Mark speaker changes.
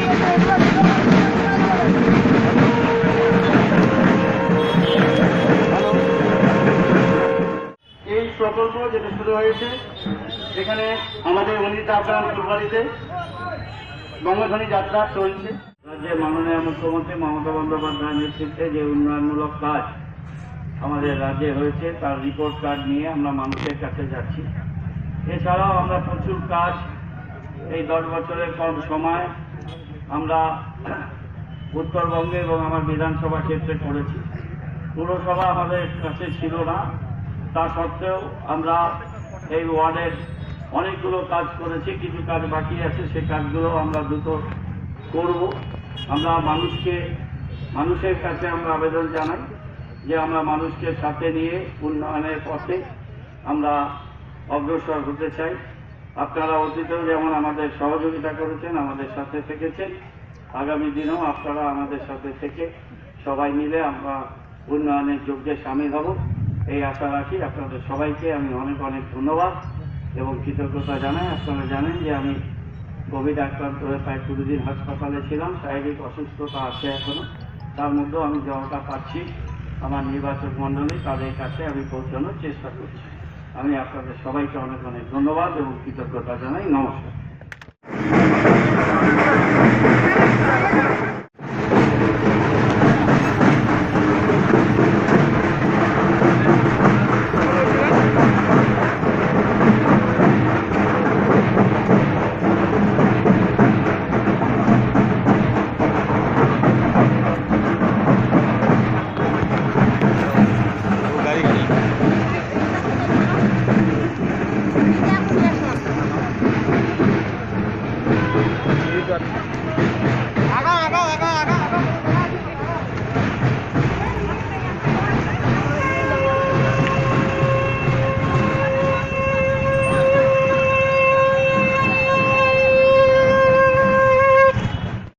Speaker 1: এই প্রকল্প যেটা শুরু হয়েছে সেখানে আমাদের অনিতা আপ্রাণ ফুলবাড়িতে বঙ্গধ্বনি যাত্রা চলছে। রাজ্যের মাননীয় মুখ্যমন্ত্রী মমতা বন্দ্যোপাধ্যায়ের নেতৃত্বে যে উন্নয়নমূলক কাজ আমাদের রাজ্যে হয়েছে তার রিপোর্ট কার্ড নিয়ে আমরা মানুষের কাছে যাচ্ছি। এছাড়াও আমরা প্রচুর কাজ এই 10 বছরের কম সময় আমরা উত্তরবঙ্গে এবং আমার বিধানসভা ক্ষেত্রে করেছি। পুরসভা আমাদের কাছে ছিল না, তা সত্ত্বেও আমরা এই ওয়ার্ডের অনেকগুলো কাজ করেছি। কিছু কাজ বাকি আছে, সেই কাজগুলো আমরা দ্রুত করব। আমরা মানুষের কাছে আমরা আবেদন জানাই যে আমরা মানুষকে সাথে নিয়ে উন্নয়নের পথে আমরা অগ্রসর হতে চাই। আপনারা অতীতেও যেমন আমাদের সহযোগিতা করেছেন, আমাদের সাথে থেকেছেন, আগামী দিনেও আপনারা আমাদের সাথে থেকে সবাই মিলে আমরা উন্নয়নের যজ্ঞে সামিল হব এই আশা রাখি। আপনাদের সবাইকে আমি অনেক অনেক ধন্যবাদ এবং কৃতজ্ঞতা জানাই। আপনারা জানেন যে আমি কোভিড আক্রান্ত হয়ে প্রায় 20 দিন হাসপাতালে ছিলাম। শারীরিক অসুস্থতা আছে এখনো, তার মধ্যেও আমি যতটা পাচ্ছি আমার নির্বাচক মণ্ডলী তাদের কাছে আমি পৌঁছানোর চেষ্টা করছি। আমি আপনাদের সবাইকে অনেক অনেক ধন্যবাদ এবং কৃতজ্ঞতা জানাই। নমস্কার।
Speaker 2: Good.